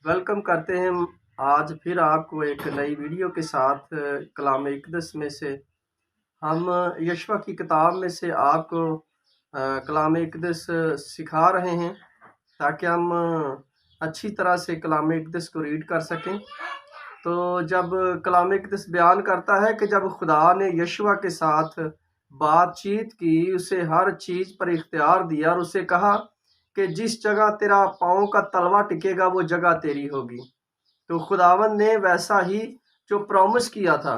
Welcome करते हैं हम आज फिर आपको एक नई वीडियो के साथ कलाम इक़दस में से हम यशवा की किताब में से आपको कलाम इक़दस सिखा रहे हैं ताकि हम अच्छी तरह से कलाम इक़दस को रीड कर सकें। तो जब कलाम इक़दस बयान करता है कि जब खुदा ने यशवा के साथ बातचीत की, उसे हर चीज़ पर इख्तियार दिया और उसे कहा कि जिस जगह तेरा पाँव का तलवा टिकेगा वो जगह तेरी होगी। तो खुदावंद ने वैसा ही जो प्रॉमिस किया था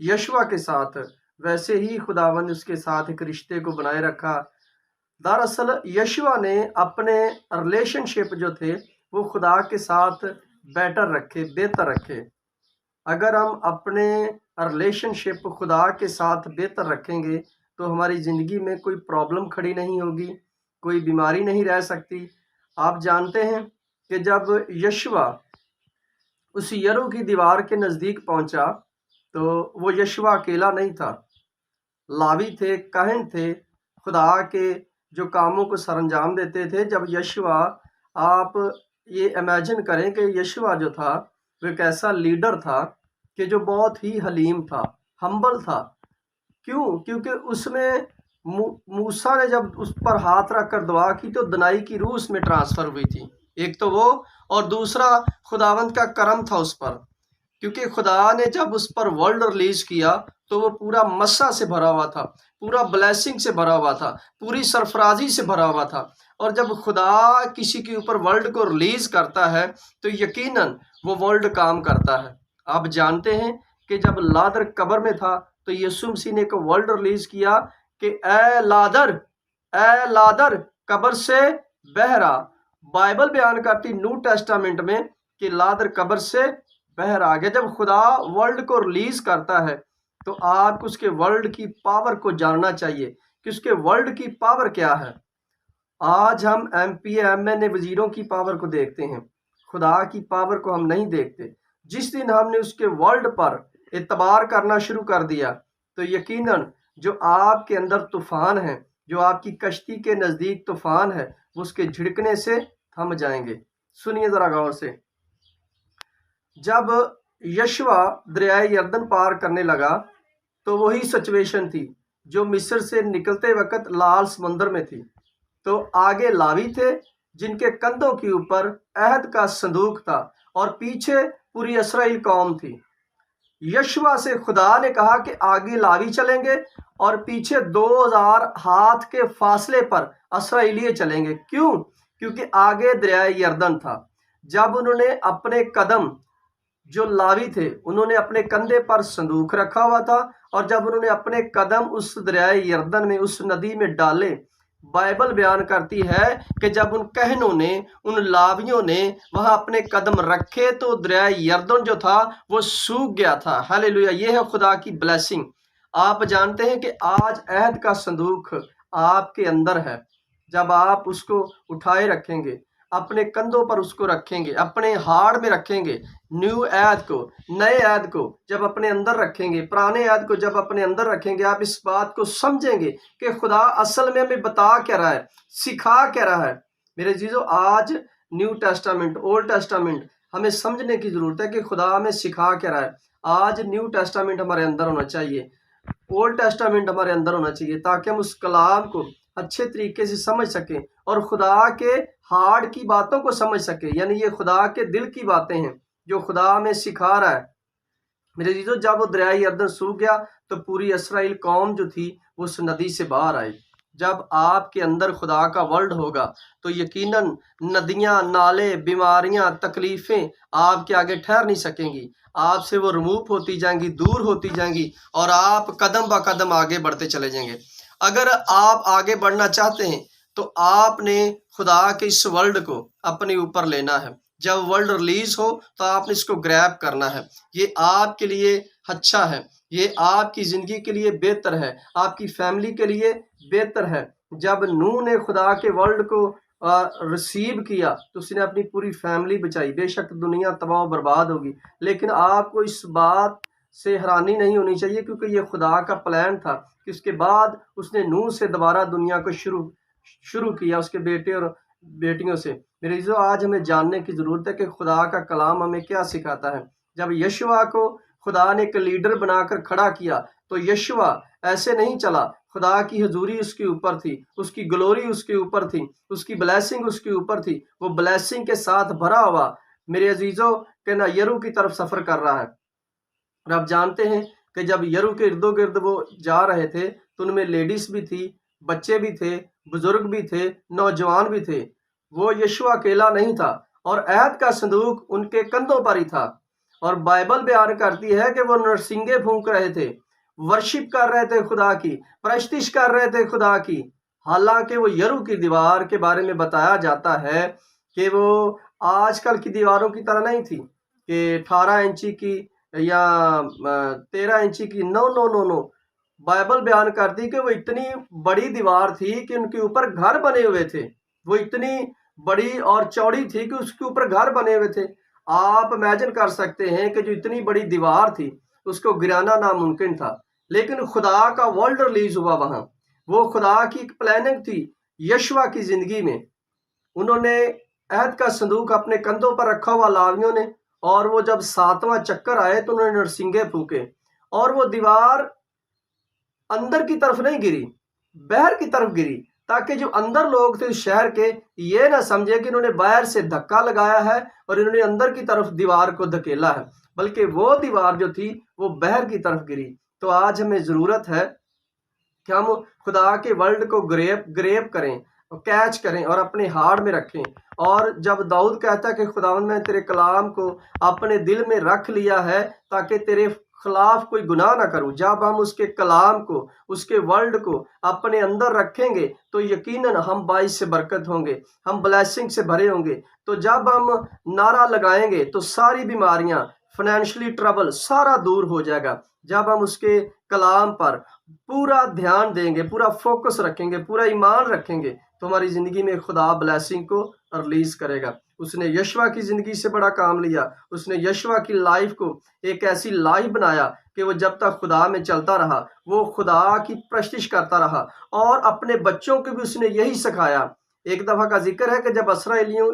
यशवा के साथ, वैसे ही खुदावंद उसके साथ एक रिश्ते को बनाए रखा। दरअसल यशवा ने अपने रिलेशनशिप जो थे वो खुदा के साथ बेटर रखे, बेहतर रखे। अगर हम अपने रिलेशनशिप खुदा के साथ बेहतर रखेंगे तो हमारी ज़िंदगी में कोई प्रॉब्लम खड़ी नहीं होगी, कोई बीमारी नहीं रह सकती। आप जानते हैं कि जब यशवा उस यरो की दीवार के नज़दीक पहुंचा तो वो यशवा अकेला नहीं था, लावी थे, काहन थे, खुदा के जो कामों को सरंजाम देते थे। जब यशवा, आप ये इमेजिन करें कि यशवा जो था वो एक ऐसा लीडर था कि जो बहुत ही हलीम था, हम्बल था। क्यों? क्योंकि उसने मूसा ने जब उस पर हाथ रख कर दुआ की तो दनाई की रूह उसमें ट्रांसफ़र हुई थी। एक तो वो, और दूसरा खुदावंद का करम था उस पर, क्योंकि खुदा ने जब उस पर वर्ल्ड रिलीज किया तो वो पूरा मस्सा से भरा हुआ था, पूरा ब्लेसिंग से भरा हुआ था, पूरी सरफराजी से भरा हुआ था। और जब खुदा किसी के ऊपर वर्ल्ड को रिलीज करता है तो यकीनन वो वर्ल्ड काम करता है। आप जानते हैं कि जब लादर कब्र में था तो यीशु मसीह ने एक वर्ल्ड रिलीज किया कि ए लादर कब्र से बहरा। बाइबल बयान करती न्यू टेस्टामेंट में कि लादर कब्र से बहर आ गया। जब खुदा वर्ल्ड को रिलीज करता है तो आपको उसके वर्ल्ड की पावर को जानना चाहिए कि उसके वर्ल्ड की पावर क्या है। आज हम MP MN वजीरों की पावर को देखते हैं, खुदा की पावर को हम नहीं देखते। जिस दिन हमने उसके वर्ल्ड पर एतबार करना शुरू कर दिया तो यकीनन जो आपके अंदर तूफान है, जो आपकी कश्ती के नज़दीक तूफान है, वो उसके झिड़कने से थम जाएंगे। सुनिए ज़रा गौर से। जब यशवा दरियाए यरदन पार करने लगा तो वही सिचुएशन थी जो मिस्र से निकलते वक्त लाल समंदर में थी। तो आगे लावी थे जिनके कंधों के ऊपर अहद का संदूक था और पीछे पूरी इसराइल कौम थी। यशवा से खुदा ने कहा कि आगे लावी चलेंगे और पीछे 2000 हाथ के फासले पर इसराइली चलेंगे। क्यों? क्योंकि आगे दरियाए यरदन था। जब उन्होंने अपने कदम, जो लावी थे, उन्होंने अपने कंधे पर संदूक रखा हुआ था और जब उन्होंने अपने कदम उस दरियाए यरदन में, उस नदी में डाले, बाइबल बयान करती है कि जब उन कहनों ने, उन लावियों ने वहां अपने कदम रखे तो दरियाए यरदन जो था वो सूख गया था। हालेलुया! ये है खुदा की ब्लेसिंग। आप जानते हैं कि आज अहद का संदूक आपके अंदर है। जब आप उसको उठाए रखेंगे, अपने कंधों पर उसको रखेंगे, अपने हाड़ में रखेंगे, न्यू ऐद को, नए ऐद को जब अपने अंदर रखेंगे, पुराने ऐद को जब अपने अंदर रखेंगे, आप इस बात को समझेंगे कि खुदा असल में हमें बता क्या रहा है, सिखा क्या रहा है। मेरे जीजो, आज न्यू टेस्टामेंट, ओल्ड टेस्टामेंट हमें समझने की जरूरत है कि खुदा हमें सिखा क्या रहा है। आज न्यू टेस्टामेंट हमारे अंदर होना चाहिए, ओल्ड टेस्टामेंट हमारे अंदर होना चाहिए, ताकि हम उस कलाम को अच्छे तरीके से समझ सकें और खुदा के हार्ट की बातों को समझ सकें। यानी ये खुदा के दिल की बातें हैं जो खुदा हमें सिखा रहा है। मेरे जीजो, जब वो दरियाए यरदन सूख गया तो पूरी इसराइल कौम जो थी वो उस नदी से बाहर आई। जब आपके अंदर खुदा का वर्ल्ड होगा तो यकीनन नदियां, नाले, बीमारियां, तकलीफें आपके आगे ठहर नहीं सकेंगी। आपसे वो रिमूव होती जाएंगी, दूर होती जाएंगी और आप कदम ब कदम आगे बढ़ते चले जाएंगे। अगर आप आगे बढ़ना चाहते हैं तो आपने खुदा के इस वर्ल्ड को अपने ऊपर लेना है। जब वर्ल्ड रिलीज हो तो आपने इसको ग्रैब करना है। ये आपके लिए अच्छा है, ये आपकी जिंदगी के लिए बेहतर है, आपकी फैमिली के लिए बेहतर है। जब नूह ने खुदा के वर्ल्ड को रिसीव किया तो उसने अपनी पूरी फैमिली बचाई। बेशक दुनिया तबाह बर्बाद होगी, लेकिन आपको इस बात से हैरानी नहीं होनी चाहिए, क्योंकि ये खुदा का प्लान था कि उसके बाद उसने नूह से दोबारा दुनिया को शुरू किया, उसके बेटे और बेटियों से। मेरे अज़ीज़ों, आज हमें जानने की ज़रूरत है कि खुदा का कलाम हमें क्या सिखाता है। जब यशवा को खुदा ने एक लीडर बनाकर खड़ा किया तो यशवा ऐसे नहीं चला, खुदा की हजूरी उसके ऊपर थी, उसकी ग्लोरी उसके ऊपर थी, उसकी ब्लेसिंग उसके ऊपर थी। वो ब्लेसिंग के साथ भरा हुआ मेरे अजीज़ों के ना यरू की तरफ सफ़र कर रहा है। और आप जानते हैं कि जब यरू के इर्दो गिर्द वो जा रहे थे तो उनमें लेडीज़ भी थी, बच्चे भी थे, बुजुर्ग भी थे, नौजवान भी थे। वो यीशु अकेला नहीं था और ऐहद का संदूक उनके कंधों पर ही था। और बाइबल बयान करती है कि वो नरसिंगे फूंक रहे थे, वर्शिप कर रहे थे खुदा की, परस्तिश कर रहे थे खुदा की। हालांकि वो यरू की दीवार के बारे में बताया जाता है कि वो आजकल की दीवारों की तरह नहीं थी कि 18 इंची की या 13 इंची की। No no no no, Bible बयान करती कि वो इतनी बड़ी दीवार थी कि उनके ऊपर घर बने हुए थे। वो इतनी बड़ी और चौड़ी थी कि उसके ऊपर घर बने हुए थे। आप इमेजिन कर सकते हैं कि जो इतनी बड़ी दीवार थी उसको गिराना नामुमकिन था, लेकिन खुदा का वर्ल्ड रिलीज हुआ वहां। वो खुदा की एक प्लानिंग थी यशवा की जिंदगी में। उन्होंने अहद का संदूक अपने कंधों पर रखा हुआ लावियों ने, और वो जब 7वां चक्कर आए तो उन्होंने नरसिंगे फूके और वो दीवार अंदर की तरफ नहीं गिरी, बाहर की तरफ गिरी, ताकि जो अंदर लोग थे उस शहर के ये ना समझे कि इन्होंने बाहर से धक्का लगाया है और इन्होंने अंदर की तरफ दीवार को धकेला है, बल्कि वो दीवार जो थी वो बाहर की तरफ गिरी। तो आज हमें ज़रूरत है कि हम खुदा के वर्ल्ड को ग्रेप करें, कैच करें और अपने हार्ट में रखें। और जब दाऊद कहता है कि खुदावंद मैं तेरे कलाम को अपने दिल में रख लिया है ताकि तेरे खिलाफ कोई गुनाह ना करूं, जब हम उसके कलाम को, उसके वर्ल्ड को अपने अंदर रखेंगे तो यकीनन हम बाइस से बरकत होंगे, हम ब्लेसिंग से भरे होंगे। तो जब हम नारा लगाएंगे तो सारी बीमारियां, फाइनेंशियली ट्रबल सारा दूर हो जाएगा। जब हम उसके कलाम पर पूरा ध्यान देंगे, पूरा फोकस रखेंगे, पूरा ईमान रखेंगे, तो हमारी ज़िंदगी में खुदा ब्लेसिंग को रिलीज करेगा। उसने यशवा की ज़िंदगी से बड़ा काम लिया। उसने यशवा की लाइफ को एक ऐसी लाइफ बनाया कि वो जब तक खुदा में चलता रहा वो खुदा की प्रस्तिश करता रहा, और अपने बच्चों को भी उसने यही सिखाया। एक दफ़ा का जिक्र है कि जब इसराइलियों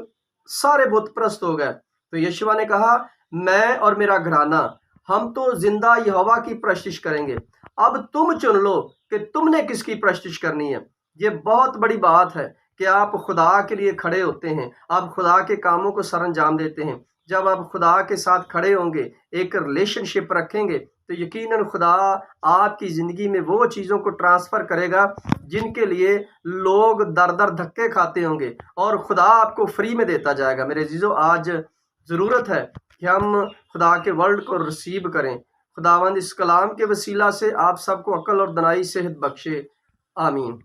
सारे बुत परस्त हो गए तो यशवा ने कहा, मैं और मेरा घराना हम तो जिंदा यहोवा की प्रस्तिश करेंगे, अब तुम चुन लो कि तुमने किसकी प्रस्तिश करनी है। ये बहुत बड़ी बात है कि आप खुदा के लिए खड़े होते हैं, आप खुदा के कामों को सरंजाम देते हैं। जब आप खुदा के साथ खड़े होंगे, एक रिलेशनशिप रखेंगे, तो यकीनन खुदा आपकी ज़िंदगी में वो चीज़ों को ट्रांसफ़र करेगा जिनके लिए लोग दर दर धक्के खाते होंगे, और खुदा आपको फ्री में देता जाएगा। मेरे अजीज़ों, आज ज़रूरत है कि हम खुदा के वर्ल्ड को रिसीव करें। खुदावंद इस कलाम के वसीला से आप सबको अक्ल और दनाई सेहत बख्शे। आमीन।